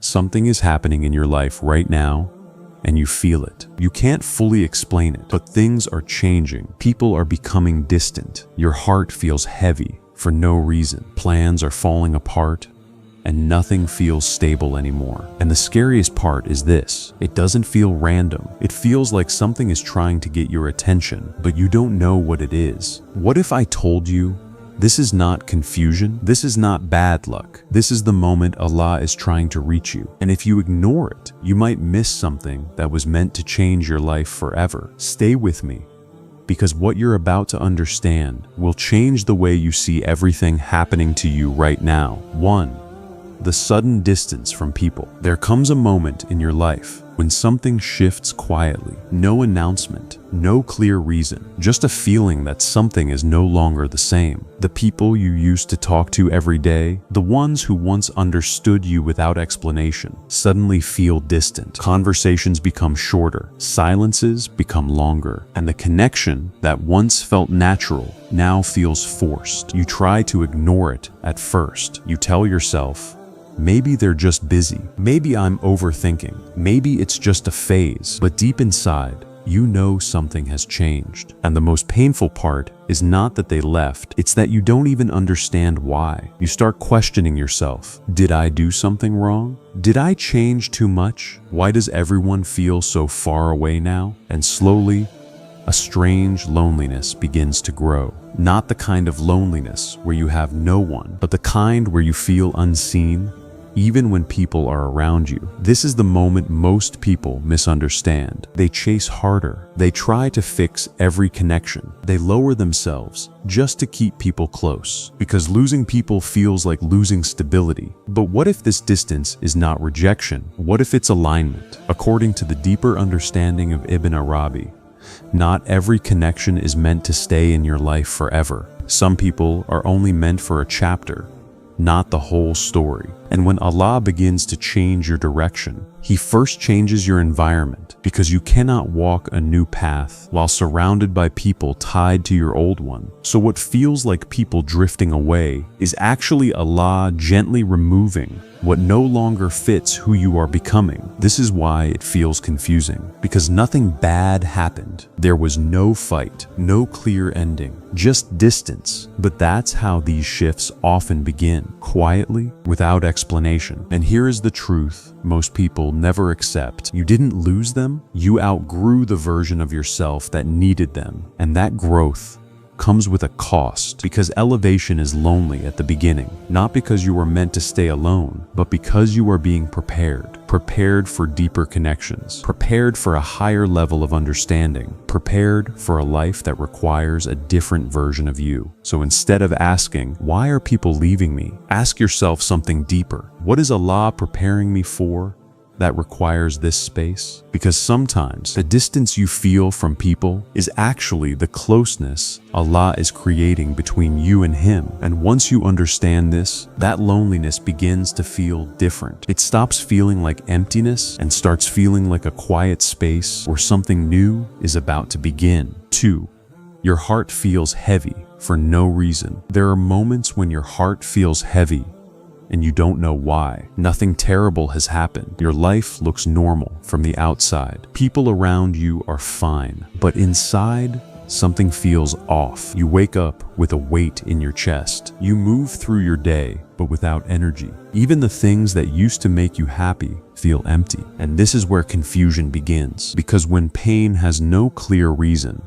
Something is happening in your life right now, and you feel it. You can't fully explain it, but things are changing. People are becoming distant. Your heart feels heavy for no reason. Plans are falling apart, and nothing feels stable anymore. And the scariest part is this: it doesn't feel random. It feels like something is trying to get your attention, but you don't know what it is. What if I told you this is not confusion? This is not bad luck. This is the moment Allah is trying to reach you. And if you ignore it, you might miss something that was meant to change your life forever. Stay with me, because what you're about to understand will change the way you see everything happening to you right now. 1. The sudden distance from people. There comes a moment in your life when something shifts quietly. No announcement, no clear reason, just a feeling that something is no longer the same. The people you used to talk to every day, the ones who once understood you without explanation, suddenly feel distant. Conversations become shorter, silences become longer, and the connection that once felt natural now feels forced. You try to ignore it at first. You tell yourself, maybe they're just busy. Maybe I'm overthinking. Maybe it's just a phase. But deep inside, you know something has changed. And the most painful part is not that they left, it's that you don't even understand why. You start questioning yourself. Did I do something wrong? Did I change too much? Why does everyone feel so far away now? And slowly, a strange loneliness begins to grow. Not the kind of loneliness where you have no one, but the kind where you feel unseen, even when people are around you. This is the moment most people misunderstand. They chase harder. They try to fix every connection. They lower themselves just to keep people close, because losing people feels like losing stability. But what if this distance is not rejection? What if it's alignment? According to the deeper understanding of Ibn Arabi, not every connection is meant to stay in your life forever. Some people are only meant for a chapter, not the whole story. And when Allah begins to change your direction, He first changes your environment, because you cannot walk a new path while surrounded by people tied to your old one. So what feels like people drifting away is actually Allah gently removing what no longer fits who you are becoming. This is why it feels confusing, because nothing bad happened. There was no fight, no clear ending, just distance. But that's how these shifts often begin, quietly, without explanation. And here is the truth most people never accept. You didn't lose them, you outgrew the version of yourself that needed them. And that growth comes with a cost, because elevation is lonely at the beginning, not because you were meant to stay alone, but because you are being prepared for deeper connections, prepared for a higher level of understanding, prepared for a life that requires a different version of you. So instead of asking, why are people leaving me? Ask yourself something deeper. What is Allah preparing me for that requires this space? Because sometimes the distance you feel from people is actually the closeness Allah is creating between you and Him. And once you understand this, that loneliness begins to feel different. It stops feeling like emptiness and starts feeling like a quiet space where something new is about to begin. 2. Your heart feels heavy for no reason. There are moments when your heart feels heavy and you don't know why. Nothing terrible has happened. Your life looks normal from the outside. People around you are fine, but inside, something feels off. You wake up with a weight in your chest. You move through your day, but without energy. Even the things that used to make you happy feel empty. And this is where confusion begins, because when pain has no clear reason,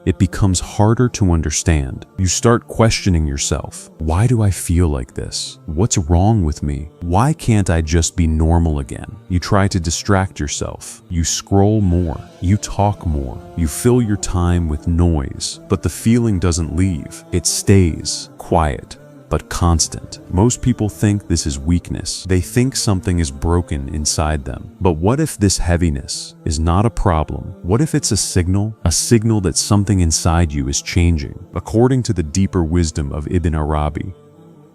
it becomes harder to understand. You start questioning yourself. Why do I feel like this? What's wrong with me? Why can't I just be normal again? You try to distract yourself. You scroll more. You talk more. You fill your time with noise. But the feeling doesn't leave. It stays quiet, but constant. Most people think this is weakness. They think something is broken inside them. But what if this heaviness is not a problem? What if it's a signal that something inside you is changing? According to the deeper wisdom of Ibn Arabi,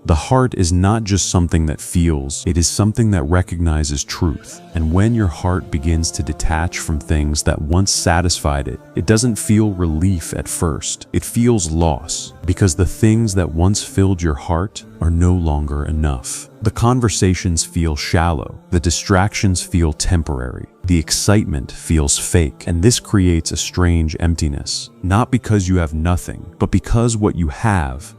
The heart is not just something that feels, it is something that recognizes truth. And when your heart begins to detach from things that once satisfied it, it doesn't feel relief at first. It feels loss, because the things that once filled your heart are no longer enough. The conversations feel shallow, the distractions feel temporary, the excitement feels fake, and this creates a strange emptiness. Not because you have nothing, but because what you have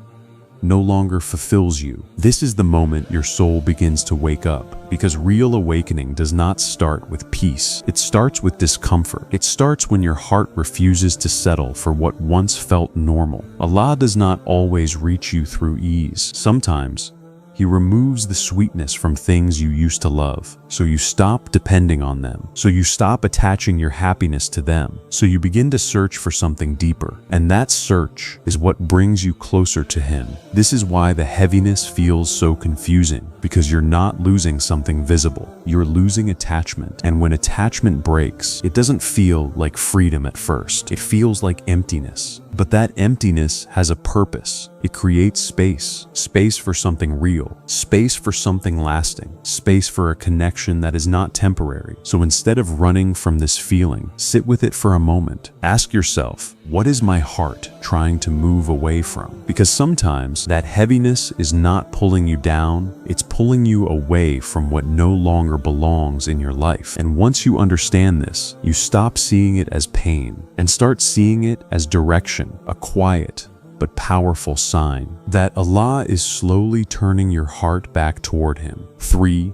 no longer fulfills you. This is the moment your soul begins to wake up, because real awakening does not start with peace. It starts with discomfort. It starts when your heart refuses to settle for what once felt normal. Allah does not always reach you through ease. Sometimes He removes the sweetness from things you used to love, so you stop depending on them, so you stop attaching your happiness to them, so you begin to search for something deeper. And that search is what brings you closer to Him. This is why the heaviness feels so confusing, because you're not losing something visible, you're losing attachment. And when attachment breaks, it doesn't feel like freedom at first, it feels like emptiness. But that emptiness has a purpose. It creates space, space for something real, space for something lasting, space for a connection that is not temporary. So instead of running from this feeling, sit with it for a moment. Ask yourself, what is my heart trying to move away from? Because sometimes that heaviness is not pulling you down, it's pulling you away from what no longer belongs in your life. And once you understand this, you stop seeing it as pain and start seeing it as direction, a quiet but powerful sign that Allah is slowly turning your heart back toward Him. 3.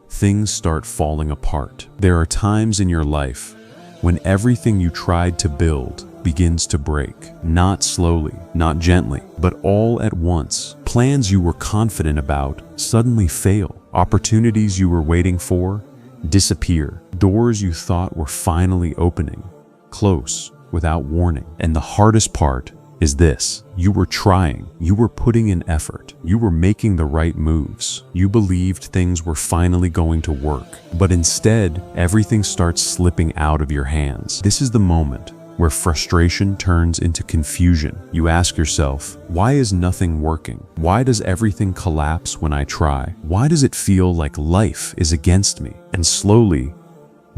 Things start falling apart. There are times in your life when everything you tried to build begins to break. Not slowly, not gently, but all at once. Plans you were confident about suddenly fail. Opportunities you were waiting for disappear. Doors you thought were finally opening close without warning. And the hardest part is this: you were trying, you were putting in effort, you were making the right moves, you believed things were finally going to work, but instead, everything starts slipping out of your hands. This is the moment where frustration turns into confusion. You ask yourself, why is nothing working? Why does everything collapse when I try? Why does it feel like life is against me? And slowly,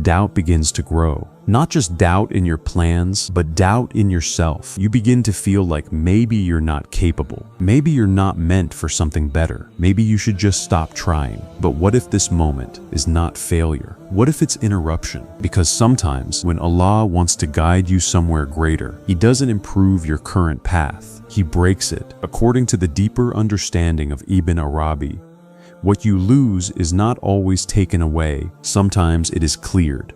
doubt begins to grow. Not just doubt in your plans, but doubt in yourself. You begin to feel like maybe you're not capable. Maybe you're not meant for something better. Maybe you should just stop trying. But what if this moment is not failure? What if it's interruption? Because sometimes when Allah wants to guide you somewhere greater, He doesn't improve your current path. He breaks it. According to the deeper understanding of Ibn Arabi, what you lose is not always taken away. Sometimes it is cleared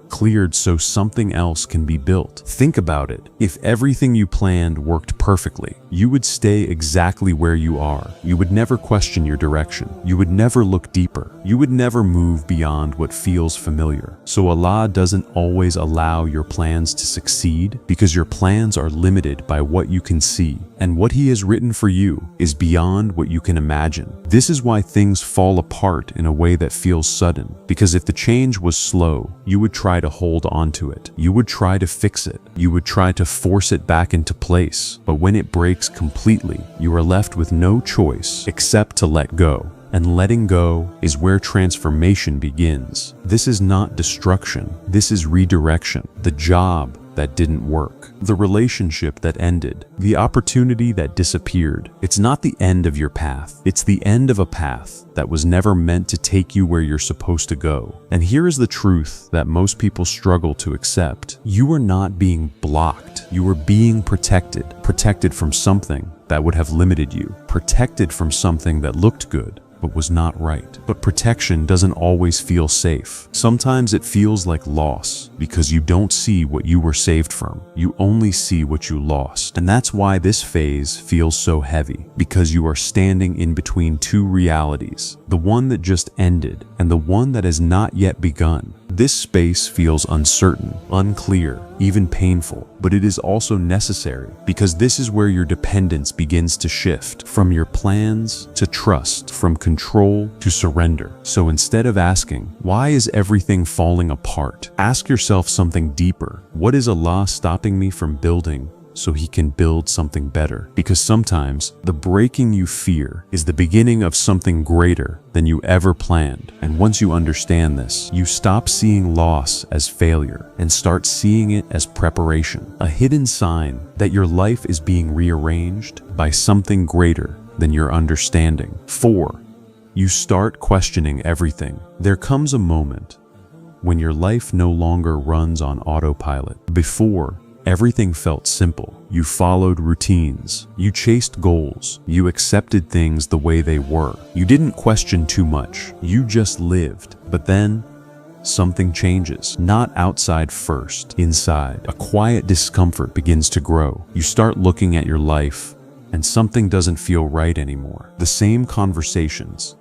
so something else can be built. Think about it. If everything you planned worked perfectly, you would stay exactly where you are. You would never question your direction. You would never look deeper. You would never move beyond what feels familiar. So Allah doesn't always allow your plans to succeed, because your plans are limited by what you can see, and what He has written for you is beyond what you can imagine. This is why things fall apart in a way that feels sudden, because if the change was slow, you would try to hold on to it. You would try to fix it. You would try to force it back into place. But when it breaks completely, you are left with no choice except to let go. And letting go is where transformation begins. This is not destruction. This is redirection. The job that didn't work, the relationship that ended, the opportunity that disappeared. It's not the end of your path. It's the end of a path that was never meant to take you where you're supposed to go. And here is the truth that most people struggle to accept. You are not being blocked. You are being protected. Protected from something that would have limited you. Protected from something that looked good but was not right. But protection doesn't always feel safe. Sometimes it feels like loss, because you don't see what you were saved from. You only see what you lost. And that's why this phase feels so heavy, because you are standing in between two realities, the one that just ended and the one that has not yet begun. This space feels uncertain, unclear, even painful, but it is also necessary, because this is where your dependence begins to shift from your plans to trust, from control to surrender. So instead of asking, why is everything falling apart? Ask yourself something deeper. What is Allah stopping me from building so he can build something better. Because sometimes the breaking you fear is the beginning of something greater than you ever planned. And once you understand this, you stop seeing loss as failure and start seeing it as preparation, a hidden sign that your life is being rearranged by something greater than your understanding. 4. You start questioning everything. There comes a moment when your life no longer runs on autopilot. Before, everything felt simple. You followed routines, you chased goals, you accepted things the way they were. You didn't question too much, you just lived. But then, something changes. Not outside first, inside. A quiet discomfort begins to grow. You start looking at your life, and something doesn't feel right anymore. The same conversations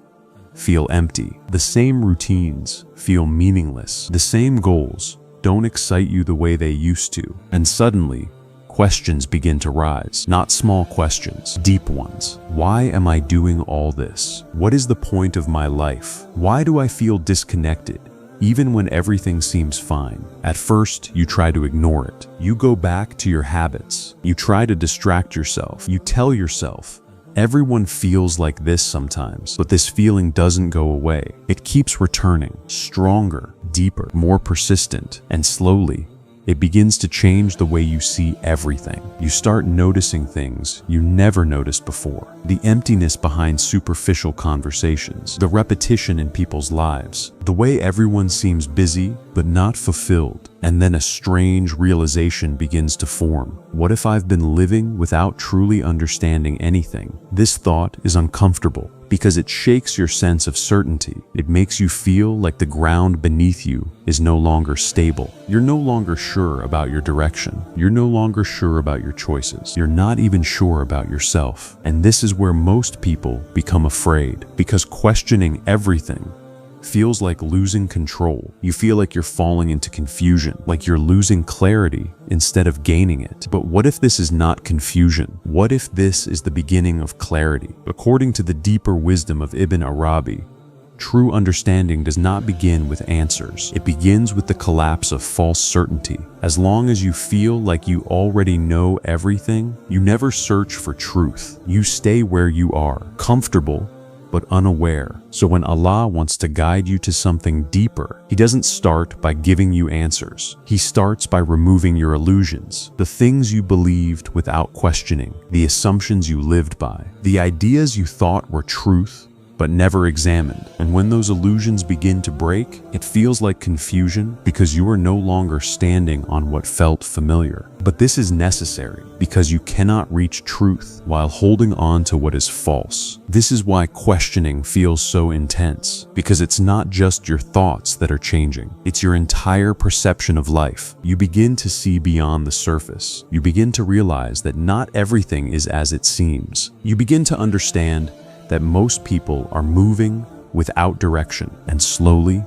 feel empty. The same routines feel meaningless. The same goals don't excite you the way they used to. And suddenly, questions begin to rise. Not small questions, deep ones. Why am I doing all this? What is the point of my life? Why do I feel disconnected, even when everything seems fine? At first, you try to ignore it. You go back to your habits. You try to distract yourself. You tell yourself, everyone feels like this sometimes, but this feeling doesn't go away. It keeps returning, stronger, deeper, more persistent, and slowly, it begins to change the way you see everything. You start noticing things you never noticed before. The emptiness behind superficial conversations, the repetition in people's lives, the way everyone seems busy but not fulfilled. And then a strange realization begins to form. What if I've been living without truly understanding anything? This thought is uncomfortable because it shakes your sense of certainty. It makes you feel like the ground beneath you is no longer stable. You're no longer sure about your direction. You're no longer sure about your choices. You're not even sure about yourself. And this is where most people become afraid, because questioning everything feels like losing control. You feel like you're falling into confusion, like you're losing clarity instead of gaining it. But what if this is not confusion? What if this is the beginning of clarity? According to the deeper wisdom of Ibn Arabi, true understanding does not begin with answers. It begins with the collapse of false certainty. As long as you feel like you already know everything, you never search for truth. You stay where you are, comfortable but unaware. So when Allah wants to guide you to something deeper, He doesn't start by giving you answers. He starts by removing your illusions, the things you believed without questioning, the assumptions you lived by, the ideas you thought were truth but never examined. And when those illusions begin to break, it feels like confusion because you are no longer standing on what felt familiar. But this is necessary because you cannot reach truth while holding on to what is false. This is why questioning feels so intense, because it's not just your thoughts that are changing. It's your entire perception of life. You begin to see beyond the surface. You begin to realize that not everything is as it seems. You begin to understand that most people are moving without direction, and slowly,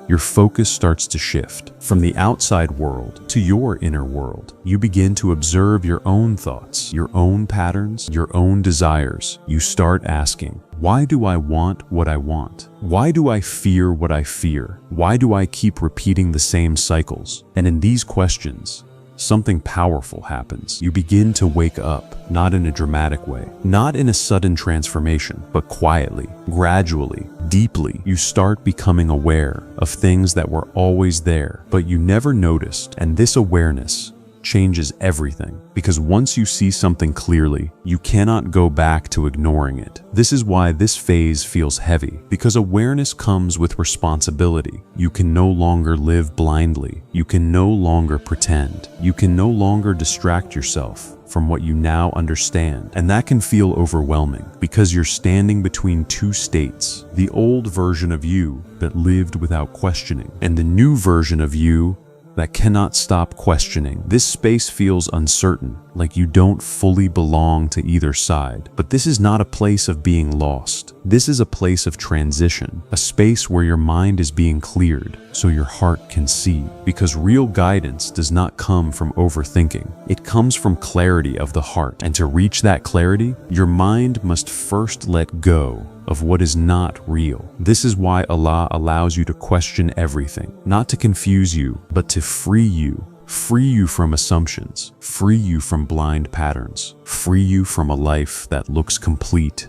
your focus starts to shift from the outside world to your inner world. You begin to observe your own thoughts, your own patterns, your own desires. You start asking, why do I want what I want? Why do I fear what I fear? Why do I keep repeating the same cycles? And in these questions, something powerful happens. You begin to wake up, not in a dramatic way, not in a sudden transformation, but quietly, gradually, deeply. You start becoming aware of things that were always there, but you never noticed. And this awareness changes everything, because once you see something clearly, you cannot go back to ignoring it. This is why this phase feels heavy, because awareness comes with responsibility. You can no longer live blindly. You can no longer pretend. You can no longer distract yourself from what you now understand. And that can feel overwhelming, because you're standing between two states: the old version of you that lived without questioning, and the new version of you that cannot stop questioning. This space feels uncertain, like you don't fully belong to either side. But this is not a place of being lost. This is a place of transition, a space where your mind is being cleared so your heart can see. Because real guidance does not come from overthinking. It comes from clarity of the heart. And to reach that clarity, your mind must first let go of what is not real. This is why Allah allows you to question everything, not to confuse you, but to free you free you from assumptions, free you from blind patterns, free you from a life that looks complete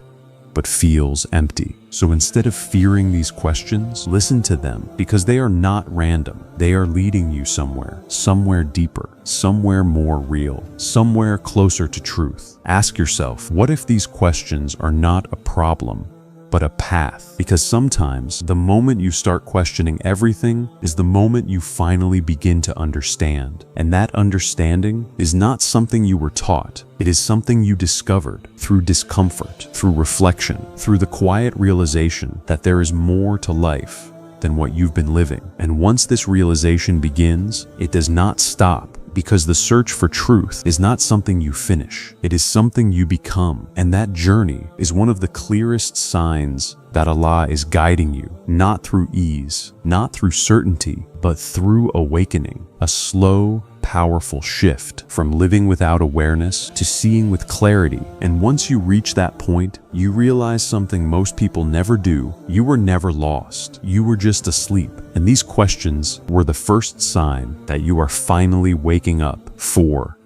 but feels empty. So instead of fearing these questions, listen to them, because they are not random. They are leading you somewhere deeper, somewhere more real, somewhere closer to truth. Ask yourself, what if these questions are not a problem, but a path? Because sometimes the moment you start questioning everything is the moment you finally begin to understand. And that understanding is not something you were taught. It is something you discovered through discomfort, through reflection, through the quiet realization that there is more to life than what you've been living. And once this realization begins, it does not stop. Because the search for truth is not something you finish, it is something you become. And that journey is one of the clearest signs that Allah is guiding you, not through ease, not through certainty, but through awakening, a slow, powerful shift from living without awareness to seeing with clarity. And once you reach that point, you realize something most people never do. You were never lost. You were just asleep. And these questions were the first sign that you are finally waking up. 4.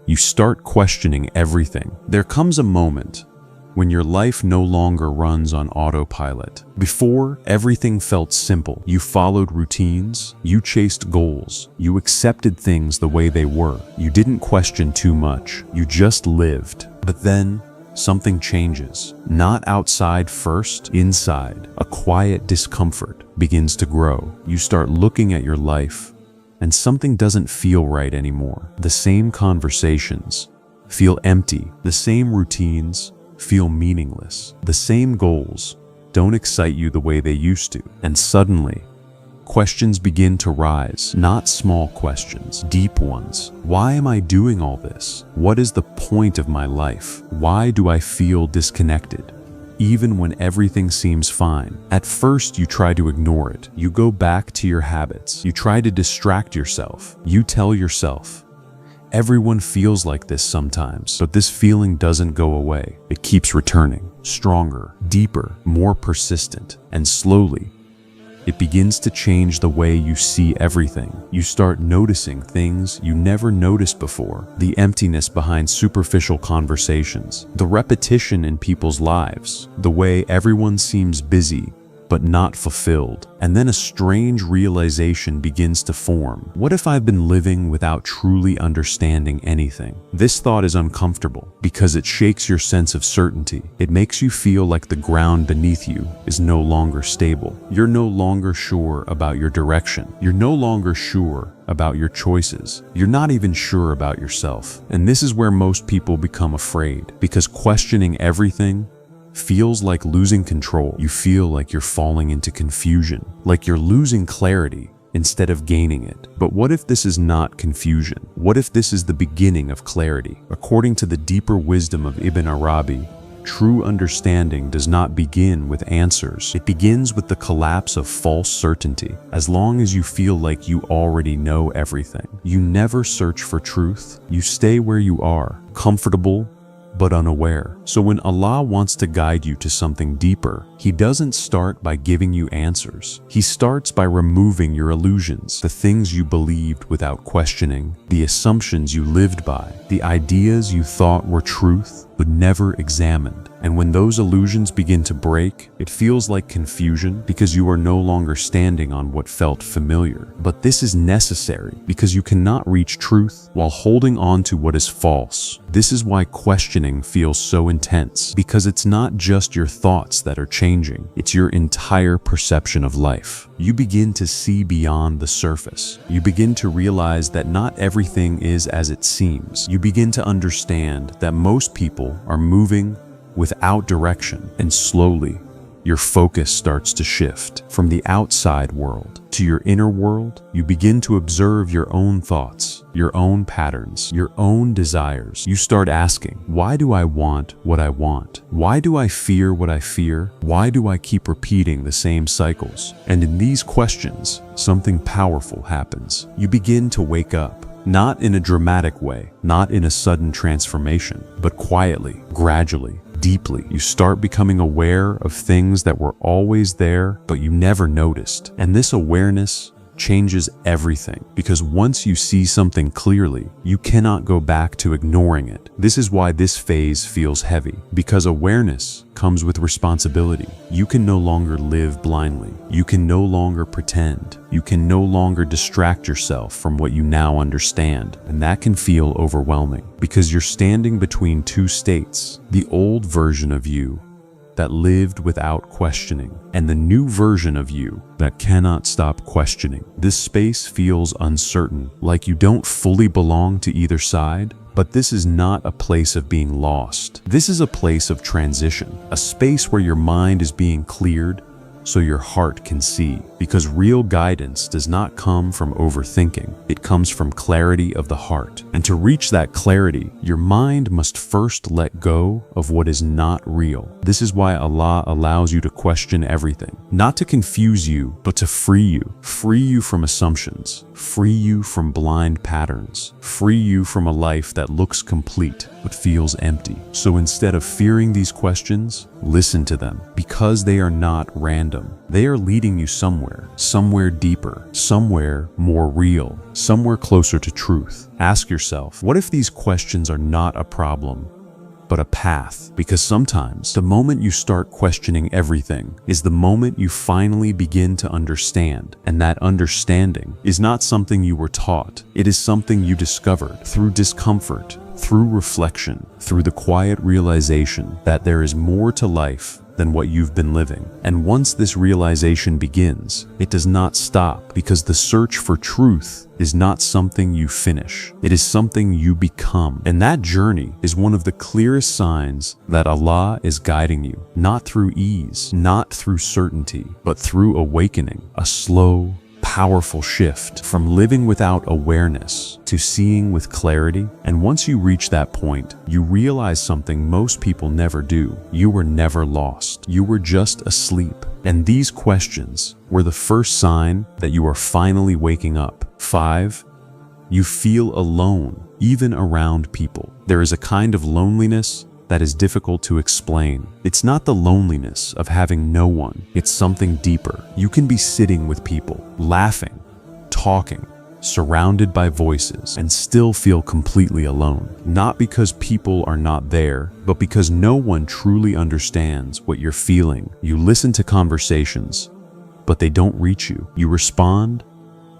You start questioning everything. There comes a moment when your life no longer runs on autopilot. Before, everything felt simple. You followed routines, you chased goals, you accepted things the way they were. You didn't question too much, you just lived. But then, something changes. Not outside first, inside. A quiet discomfort begins to grow. You start looking at your life, and something doesn't feel right anymore. The same conversations feel empty. The same routines feel meaningless. The same goals don't excite you the way they used to. And suddenly, questions begin to rise. Not small questions, deep ones. Why am I doing all this? What is the point of my life? Why do I feel disconnected, even when everything seems fine? At first, you try to ignore it. You go back to your habits. You try to distract yourself. You tell yourself, everyone feels like this sometimes, but this feeling doesn't go away. It keeps returning, stronger, deeper, more persistent, and slowly, it begins to change the way you see everything. You start noticing things you never noticed before. The emptiness behind superficial conversations, the repetition in people's lives, the way everyone seems busy but not fulfilled. And then a strange realization begins to form. What if I've been living without truly understanding anything? This thought is uncomfortable because it shakes your sense of certainty. It makes you feel like the ground beneath you is no longer stable. You're no longer sure about your direction. You're no longer sure about your choices. You're not even sure about yourself. And this is where most people become afraid, because questioning everything feels like losing control. You feel like you're falling into confusion, like you're losing clarity instead of gaining it. But what if this is not confusion? What if this is the beginning of clarity? According to the deeper wisdom of Ibn Arabi, true understanding does not begin with answers. It begins with the collapse of false certainty. As long as you feel like you already know everything, you never search for truth. You stay where you are, comfortable but unaware. So when Allah wants to guide you to something deeper, He doesn't start by giving you answers. He starts by removing your illusions, the things you believed without questioning, the assumptions you lived by, the ideas you thought were truth but never examined. And when those illusions begin to break, it feels like confusion because you are no longer standing on what felt familiar. But this is necessary because you cannot reach truth while holding on to what is false. This is why questioning feels so intense, because it's not just your thoughts that are changing, it's your entire perception of life. You begin to see beyond the surface. You begin to realize that not everything is as it seems. You begin to understand that most people are moving without direction, and slowly your focus starts to shift from the outside world to your inner world. You begin to observe your own thoughts, your own patterns, your own desires. You start asking, why do I want what I want? Why do I fear what I fear? Why do I keep repeating the same cycles? And in these questions, something powerful happens. You begin to wake up. Not in a dramatic way, not in a sudden transformation, but quietly, gradually, deeply. You start becoming aware of things that were always there, but you never noticed. And this awareness changes everything, because once you see something clearly, you cannot go back to ignoring it. This is why this phase feels heavy, because awareness comes with responsibility. You can no longer live blindly. You can no longer pretend. You can no longer distract yourself from what you now understand. And that can feel overwhelming, because you're standing between two states: the old version of you that lived without questioning, and the new version of you that cannot stop questioning. This space feels uncertain, like you don't fully belong to either side. But this is not a place of being lost. This is a place of transition, a space where your mind is being cleared so your heart can see. Because real guidance does not come from overthinking. It comes from clarity of the heart. And to reach that clarity, your mind must first let go of what is not real. This is why Allah allows you to question everything. Not to confuse you, but to free you. Free you from assumptions. Free you from blind patterns. Free you from a life that looks complete but feels empty. So instead of fearing these questions, listen to them, because they are not random. They are leading you somewhere deeper, somewhere more real, somewhere closer to truth. Ask yourself, what if these questions are not a problem, but a path? Because sometimes the moment you start questioning everything is the moment you finally begin to understand. And that understanding is not something you were taught. It is something you discovered through discomfort, through reflection, through the quiet realization that there is more to life than what you've been living. And once this realization begins, it does not stop, because the search for truth is not something you finish. It is something you become. And that journey is one of the clearest signs that Allah is guiding you, not through ease, not through certainty, but through awakening, a slow, powerful shift from living without awareness to seeing with clarity. And once you reach that point, you realize something most people never do. You were never lost. You were just asleep. And these questions were the first sign that you are finally waking up. 5. You feel alone, even around people. There is a kind of loneliness that is difficult to explain. It's not the loneliness of having no one. It's something deeper. You can be sitting with people, laughing, talking, surrounded by voices, and still feel completely alone. Not because people are not there, but because no one truly understands what you're feeling. You listen to conversations, but they don't reach you. You respond,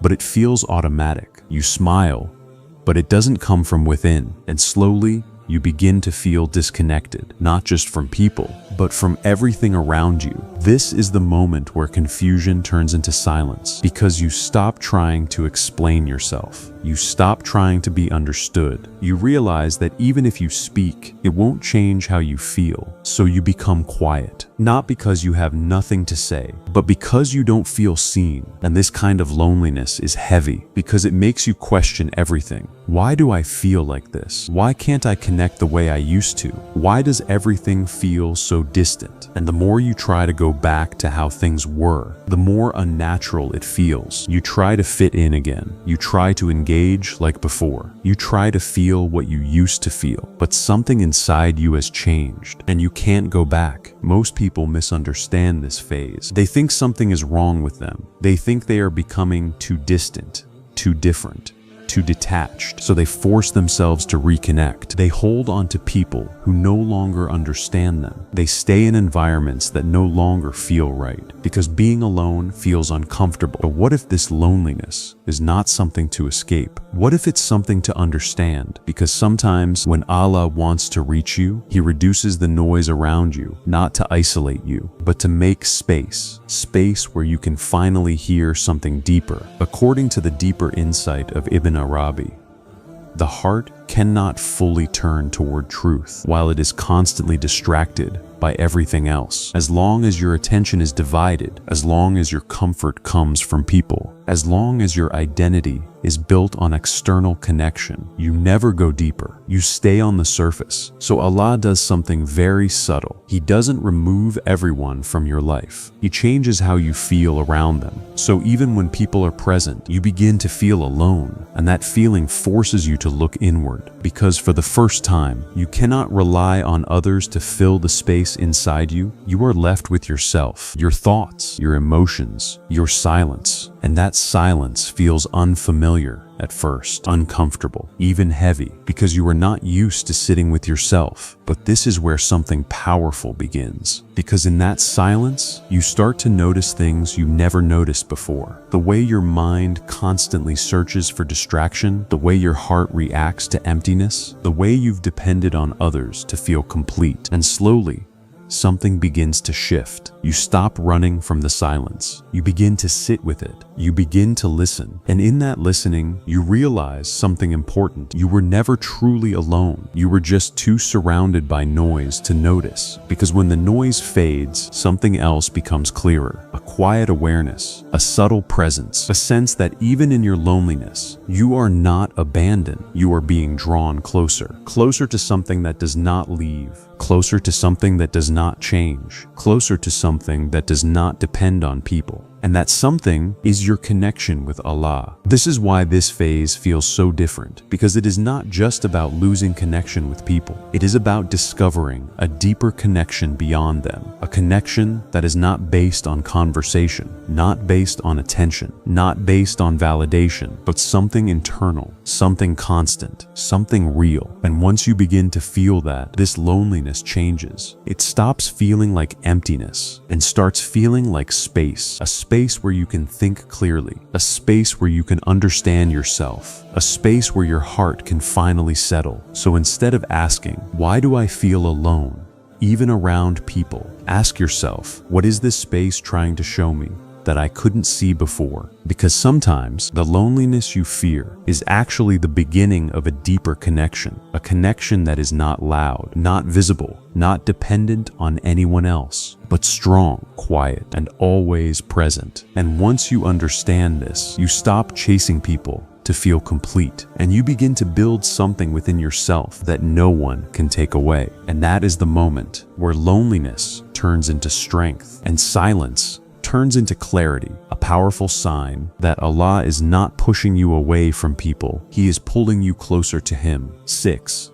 but it feels automatic. You smile, but it doesn't come from within. And slowly, you begin to feel disconnected, not just from people, but from everything around you. This is the moment where confusion turns into silence, because you stop trying to explain yourself. You stop trying to be understood. You realize that even if you speak, it won't change how you feel. So you become quiet, not because you have nothing to say, but because you don't feel seen. And this kind of loneliness is heavy, because it makes you question everything. Why do I feel like this? Why can't I connect the way I used to? Why does everything feel so distant? And the more you try to go back to how things were, the more unnatural it feels. You try to fit in again. You try to engage like before. You try to feel what you used to feel, but something inside you has changed, and you can't go back. Most people misunderstand this phase. They think something is wrong with them. They think they are becoming too distant, too different, too detached, so they force themselves to reconnect. They hold on to people who no longer understand them. They stay in environments that no longer feel right, because being alone feels uncomfortable. But what if this loneliness is not something to escape? What if it's something to understand? Because sometimes when Allah wants to reach you, He reduces the noise around you, not to isolate you, but to make space. Space where you can finally hear something deeper. According to the deeper insight of Ibn Arabi, the heart cannot fully turn toward truth while it is constantly distracted by everything else. As long as your attention is divided, as long as your comfort comes from people, as long as your identity is built on external connection, you never go deeper. You stay on the surface. So Allah does something very subtle. He doesn't remove everyone from your life. He changes how you feel around them. So even when people are present, you begin to feel alone, and that feeling forces you to look inward, because for the first time, you cannot rely on others to fill the space inside you. You are left with yourself, your thoughts, your emotions, your silence. And that silence feels unfamiliar at first, uncomfortable, even heavy, because you are not used to sitting with yourself. But this is where something powerful begins. Because in that silence, you start to notice things you never noticed before. The way your mind constantly searches for distraction, the way your heart reacts to emptiness, the way you've depended on others to feel complete. And slowly, something begins to shift. You stop running from the silence. You begin to sit with it. You begin to listen. And in that listening, you realize something important. You were never truly alone. You were just too surrounded by noise to notice. Because when the noise fades, something else becomes clearer. A quiet awareness, a subtle presence, a sense that even in your loneliness, you are not abandoned. You are being drawn closer. Closer to something that does not leave. Closer to something that does not change. Closer to something that does not depend on people. And that something is your connection with Allah. This is why this phase feels so different, because it is not just about losing connection with people. It is about discovering a deeper connection beyond them, a connection that is not based on conversation, not based on attention, not based on validation, but something internal, something constant, something real. And once you begin to feel that, this loneliness changes. It stops feeling like emptiness and starts feeling like space, a space where you can think clearly, a space where you can understand yourself, a space where your heart can finally settle. So instead of asking, why do I feel alone, even around people, ask yourself, what is this space trying to show me that I couldn't see before? Because sometimes the loneliness you fear is actually the beginning of a deeper connection, a connection that is not loud, not visible, not dependent on anyone else, but strong, quiet, and always present. And once you understand this, you stop chasing people to feel complete, and you begin to build something within yourself that no one can take away. And that is the moment where loneliness turns into strength and silence turns into clarity, a powerful sign that Allah is not pushing you away from people. He is pulling you closer to Him. 6.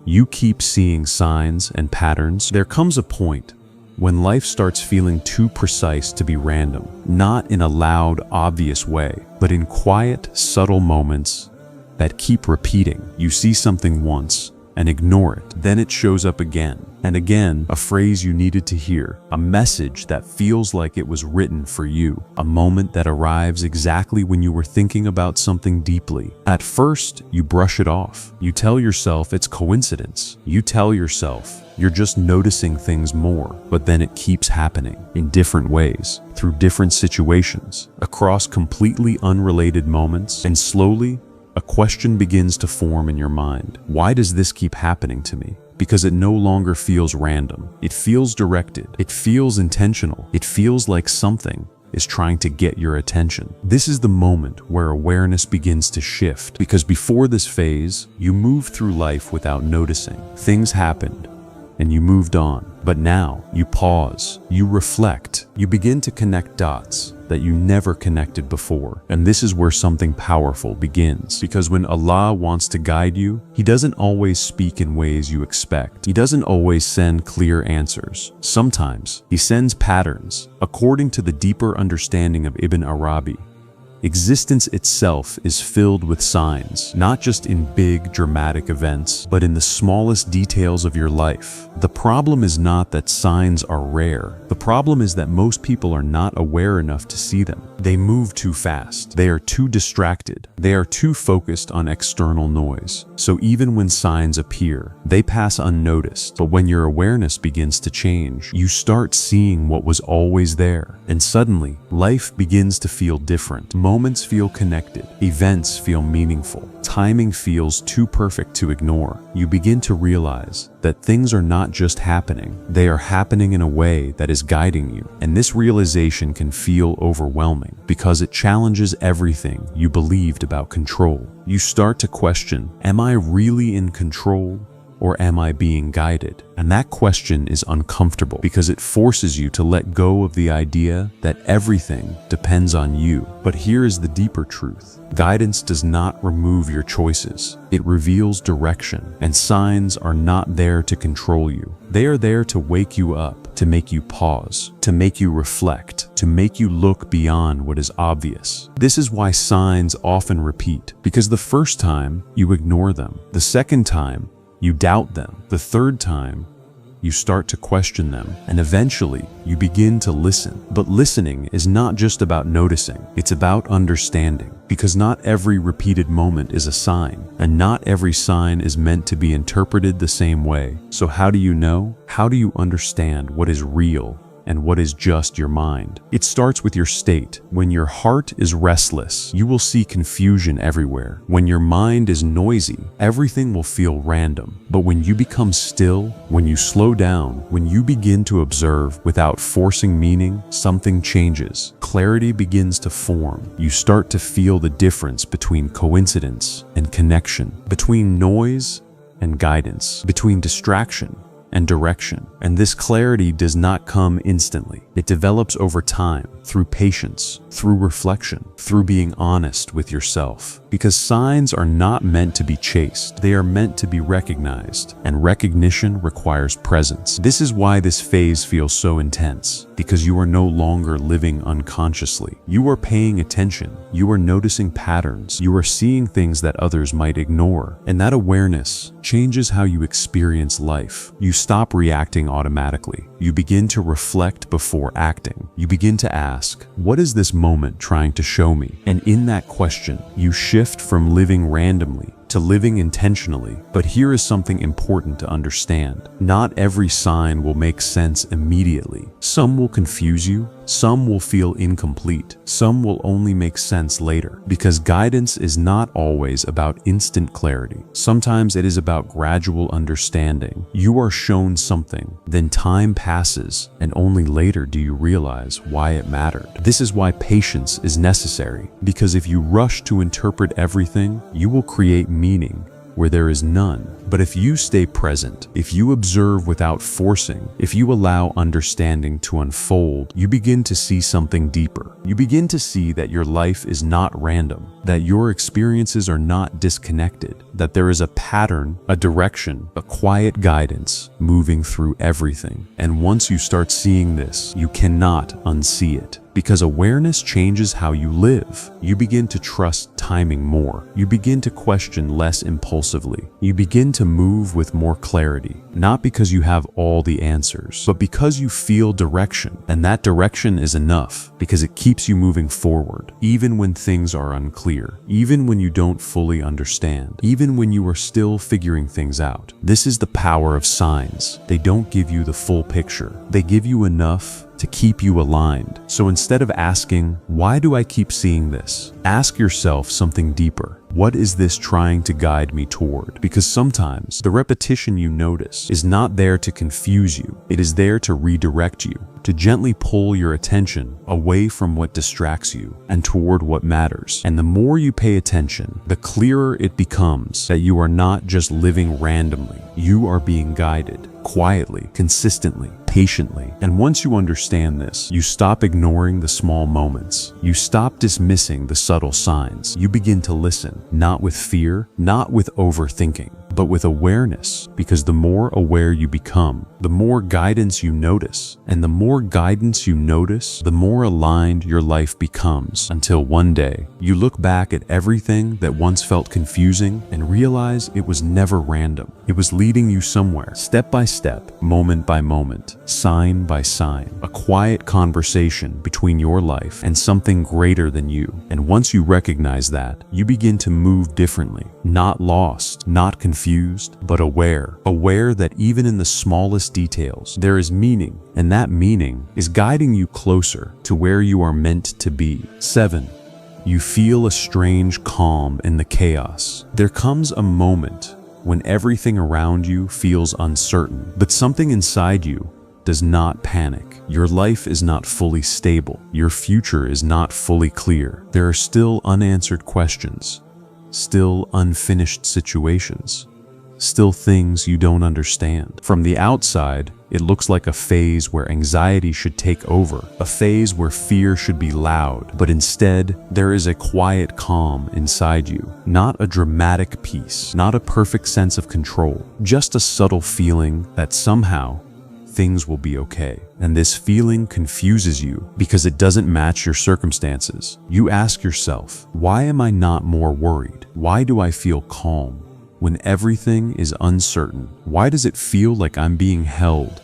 You keep seeing signs and patterns. There comes a point when life starts feeling too precise to be random, not in a loud, obvious way, but in quiet, subtle moments that keep repeating. You see something once and ignore it. Then it shows up again and again, a phrase you needed to hear, a message that feels like it was written for you, a moment that arrives exactly when you were thinking about something deeply. At first, you brush it off. You tell yourself it's coincidence. You tell yourself you're just noticing things more, but then it keeps happening in different ways, through different situations, across completely unrelated moments, and slowly, a question begins to form in your mind. Why does this keep happening to me? Because it no longer feels random. It feels directed. It feels intentional. It feels like something is trying to get your attention. This is the moment where awareness begins to shift, because before this phase, you moved through life without noticing. Things happened, and you moved on. But now, you pause, you reflect, you begin to connect dots that you never connected before. And this is where something powerful begins. Because when Allah wants to guide you, He doesn't always speak in ways you expect. He doesn't always send clear answers. Sometimes, He sends patterns. According to the deeper understanding of Ibn Arabi, existence itself is filled with signs, not just in big, dramatic events, but in the smallest details of your life. The problem is not that signs are rare. The problem is that most people are not aware enough to see them. They move too fast. They are too distracted. They are too focused on external noise. So even when signs appear, they pass unnoticed. But when your awareness begins to change, you start seeing what was always there. And suddenly, life begins to feel different. Moments feel connected. Events feel meaningful. Timing feels too perfect to ignore. You begin to realize that things are not just happening. They are happening in a way that is guiding you. And this realization can feel overwhelming because it challenges everything you believed about control. You start to question, am I really in control? Or am I being guided? And that question is uncomfortable because it forces you to let go of the idea that everything depends on you. But here is the deeper truth. Guidance does not remove your choices. It reveals direction, and signs are not there to control you. They are there to wake you up, to make you pause, to make you reflect, to make you look beyond what is obvious. This is why signs often repeat, because the first time you ignore them, the second time you doubt them, the third time you start to question them, and eventually you begin to listen. But listening is not just about noticing, it's about understanding, because not every repeated moment is a sign, and not every sign is meant to be interpreted the same way. So how do you know? How do you understand what is real and what is just your mind? It starts with your state. When your heart is restless, you will see confusion everywhere. When your mind is noisy, everything will feel random. But when you become still, when you slow down, when you begin to observe without forcing meaning, something changes. Clarity begins to form. You start to feel the difference between coincidence and connection, between noise and guidance, between distraction and direction. And this clarity does not come instantly. It develops over time, through patience, through reflection, through being honest with yourself. Because signs are not meant to be chased, they are meant to be recognized, and recognition requires presence. This is why this phase feels so intense, because you are no longer living unconsciously. You are paying attention, you are noticing patterns, you are seeing things that others might ignore, and that awareness changes how you experience life. You stop reacting automatically. You begin to reflect before acting. You begin to ask, what is this moment trying to show me? And in that question, you shift from living randomly to living intentionally. But here is something important to understand. Not every sign will make sense immediately. Some will confuse you, some will feel incomplete, some will only make sense later. Because guidance is not always about instant clarity. Sometimes it is about gradual understanding. You are shown something, then time passes, and only later do you realize why it mattered. This is why patience is necessary, because if you rush to interpret everything, you will create meaning where there is none. But if you stay present, if you observe without forcing, if you allow understanding to unfold, you begin to see something deeper. You begin to see that your life is not random, that your experiences are not disconnected, that there is a pattern, a direction, a quiet guidance moving through everything. And once you start seeing this, you cannot unsee it. Because awareness changes how you live. You begin to trust timing more. You begin to question less impulsively. You begin to move with more clarity, not because you have all the answers, but because you feel direction. And that direction is enough, because it keeps you moving forward, even when things are unclear, even when you don't fully understand, even when you are still figuring things out. This is the power of signs. They don't give you the full picture. They give you enough to keep you aligned. So instead of asking, why do I keep seeing this? Ask yourself something deeper. What is this trying to guide me toward? Because sometimes the repetition you notice is not there to confuse you. It is there to redirect you, to gently pull your attention away from what distracts you and toward what matters. And the more you pay attention, the clearer it becomes that you are not just living randomly. You are being guided quietly, consistently, patiently. And once you understand this, you stop ignoring the small moments. You stop dismissing the subtle signs. You begin to listen, not with fear, not with overthinking, but with awareness. Because the more aware you become, the more guidance you notice. And the more guidance you notice, the more aligned your life becomes, until one day you look back at everything that once felt confusing and realize it was never random. It was leading you somewhere, step by step, moment by moment, sign by sign, a quiet conversation between your life and something greater than you. And once you recognize that, you begin to move differently, not lost, not confused, but aware that even in the smallest details, there is meaning, and that meaning is guiding you closer to where you are meant to be. 7. You feel a strange calm in the chaos. There comes a moment when everything around you feels uncertain, but something inside you does not panic. Your life is not fully stable. Your future is not fully clear. There are still unanswered questions, still unfinished situations, still things you don't understand. From the outside, it looks like a phase where anxiety should take over, a phase where fear should be loud, but instead, there is a quiet calm inside you. Not a dramatic peace, not a perfect sense of control, just a subtle feeling that somehow things will be okay. And this feeling confuses you because it doesn't match your circumstances. You ask yourself, why am I not more worried? Why do I feel calm when everything is uncertain? Why does it feel like I'm being held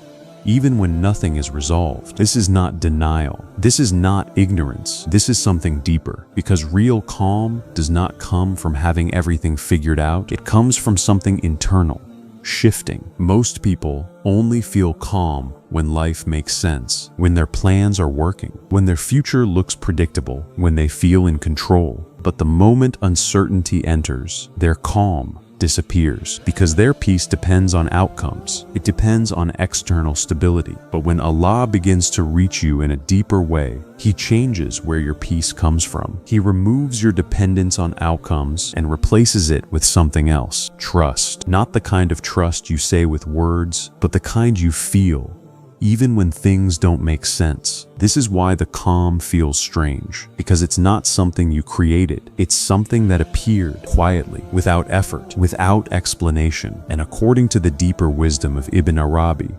even when nothing is resolved? This is not denial. This is not ignorance. This is something deeper, because real calm does not come from having everything figured out. It comes from something internal, shifting. Most people only feel calm when life makes sense, when their plans are working, when their future looks predictable, when they feel in control. But the moment uncertainty enters, their calm disappears, because their peace depends on outcomes. It depends on external stability. But when Allah begins to reach you in a deeper way, He changes where your peace comes from. He removes your dependence on outcomes and replaces it with something else. Trust. Not the kind of trust you say with words, but the kind you feel, even when things don't make sense. This is why the calm feels strange, because it's not something you created. It's something that appeared quietly, without effort, without explanation. And according to the deeper wisdom of Ibn Arabi,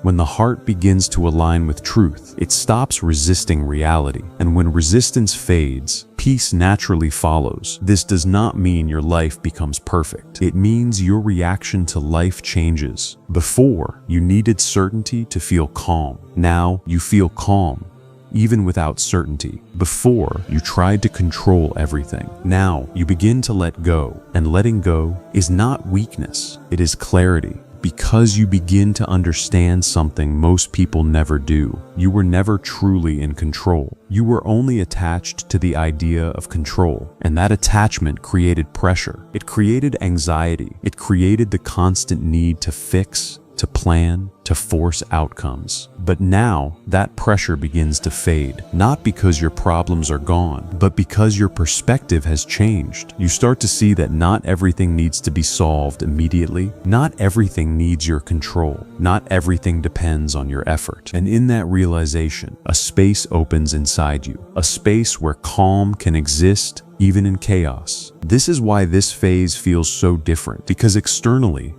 when the heart begins to align with truth, it stops resisting reality. And when resistance fades, peace naturally follows. This does not mean your life becomes perfect. It means your reaction to life changes. Before, you needed certainty to feel calm. Now, you feel calm, even without certainty. Before, you tried to control everything. Now, you begin to let go. And letting go is not weakness, it is clarity. Because you begin to understand something most people never do. You were never truly in control. You were only attached to the idea of control. And that attachment created pressure. It created anxiety. It created the constant need to fix, to plan, to force outcomes. But now, that pressure begins to fade, not because your problems are gone, but because your perspective has changed. You start to see that not everything needs to be solved immediately. Not everything needs your control. Not everything depends on your effort. And in that realization, a space opens inside you, a space where calm can exist even in chaos. This is why this phase feels so different, because externally,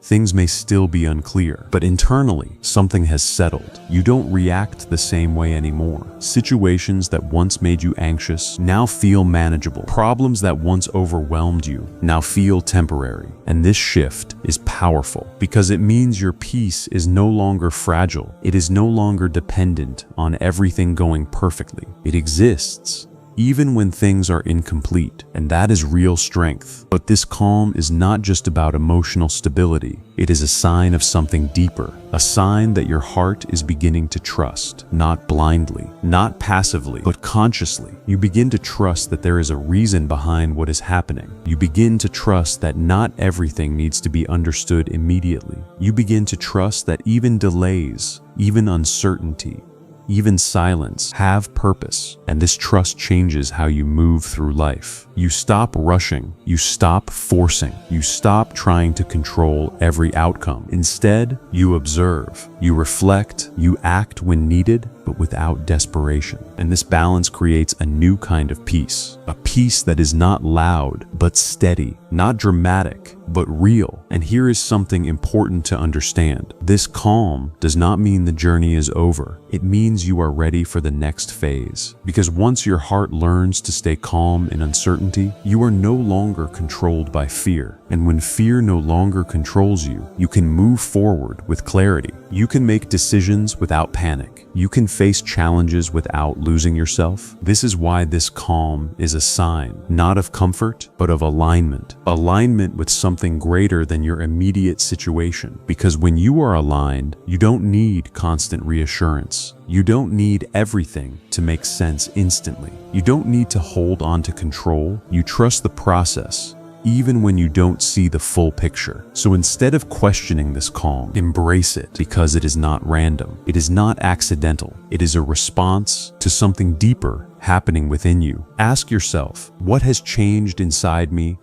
things may still be unclear, but internally, something has settled. You don't react the same way anymore. Situations that once made you anxious now feel manageable. Problems that once overwhelmed you now feel temporary. And this shift is powerful, because it means your peace is no longer fragile. It is no longer dependent on everything going perfectly. It exists even when things are incomplete, and that is real strength. But this calm is not just about emotional stability. It is a sign of something deeper, a sign that your heart is beginning to trust, not blindly, not passively, but consciously. You begin to trust that there is a reason behind what is happening. You begin to trust that not everything needs to be understood immediately. You begin to trust that even delays, even uncertainty, even silence have purpose, and this trust changes how you move through life. You stop rushing, you stop forcing, you stop trying to control every outcome. Instead, you observe, you reflect, you act when needed, but without desperation. And this balance creates a new kind of peace, a peace that is not loud, but steady, not dramatic, but real. And here is something important to understand. This calm does not mean the journey is over. It means you are ready for the next phase. Because once your heart learns to stay calm in uncertainty, you are no longer controlled by fear. And when fear no longer controls you, you can move forward with clarity. You can make decisions without panic. You can face challenges without losing yourself. This is why this calm is a sign, not of comfort, but of alignment. Alignment with something greater than your immediate situation. Because when you are aligned, you don't need constant reassurance. You don't need everything to make sense instantly. You don't need to hold on to control. You trust the process, even when you don't see the full picture. So instead of questioning this calm, embrace it, because it is not random. It is not accidental. It is a response to something deeper happening within you. Ask yourself, what has changed inside me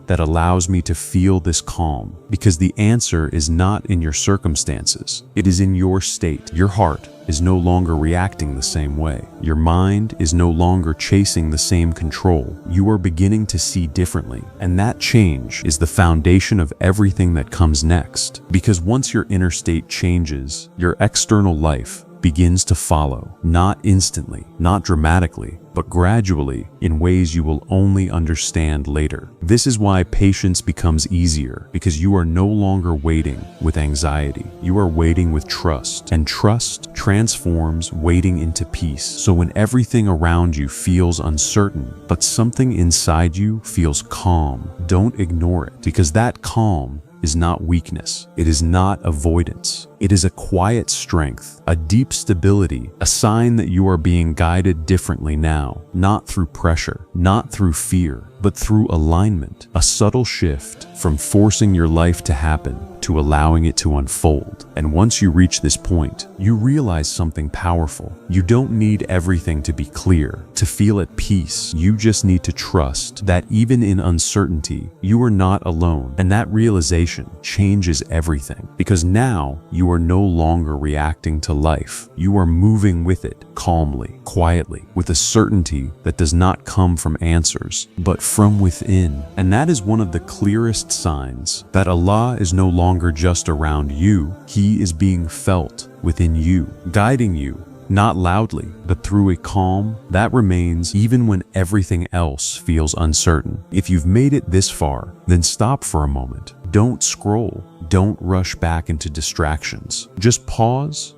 that allows me to feel this calm? Because the answer is not in your circumstances. It is in your state. Your heart is no longer reacting the same way. Your mind is no longer chasing the same control. You are beginning to see differently. And that change is the foundation of everything that comes next. Because once your inner state changes, your external life begins to follow, not instantly, not dramatically, but gradually in ways you will only understand later. This is why patience becomes easier, because you are no longer waiting with anxiety. You are waiting with trust, and trust transforms waiting into peace. So when everything around you feels uncertain, but something inside you feels calm, don't ignore it, because that calm is not weakness. It is not avoidance. It is a quiet strength, a deep stability, a sign that you are being guided differently now, not through pressure, not through fear, but through alignment, a subtle shift from forcing your life to happen to allowing it to unfold. And once you reach this point, you realize something powerful. You don't need everything to be clear to feel at peace. You just need to trust that even in uncertainty, you are not alone. And that realization changes everything, because now you are no longer reacting to life. You are moving with it calmly, quietly, with a certainty that does not come from answers, but from within. And that is one of the clearest signs that Allah is no longer just around you. He is being felt within you, guiding you, not loudly, but through a calm that remains even when everything else feels uncertain. If you've made it this far, then stop for a moment. Don't scroll. Don't rush back into distractions. Just pause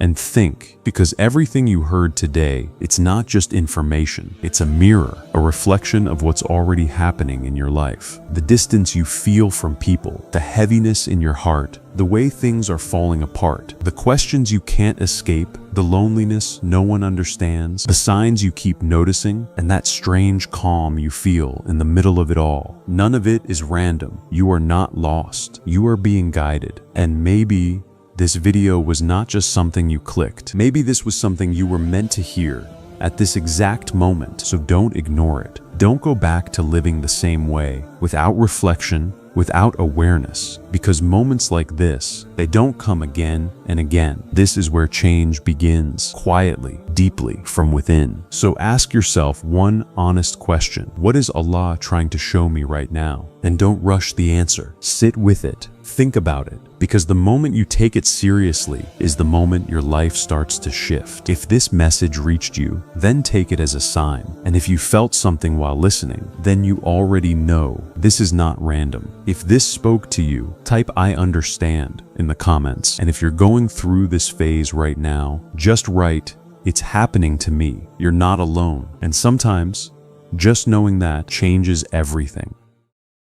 and think, because everything you heard today, it's not just information. It's a mirror, a reflection of what's already happening in your life. The distance you feel from people, the heaviness in your heart, the way things are falling apart, the questions you can't escape, the loneliness no one understands, the signs you keep noticing, and that strange calm you feel in the middle of it all. None of it is random. You are not lost. You are being guided. And maybe this video was not just something you clicked. Maybe this was something you were meant to hear at this exact moment. So don't ignore it. Don't go back to living the same way, without reflection, without awareness, because moments like this, they don't come again and again. This is where change begins, quietly, deeply, from within. So ask yourself one honest question. What is Allah trying to show me right now? And don't rush the answer. Sit with it. Think about it, because the moment you take it seriously is the moment your life starts to shift. If this message reached you, then take it as a sign. And if you felt something while listening, then you already know this is not random. If this spoke to you, type "I understand" in the comments. And if you're going through this phase right now, just write, "It's happening to me." You're not alone. And sometimes, just knowing that changes everything.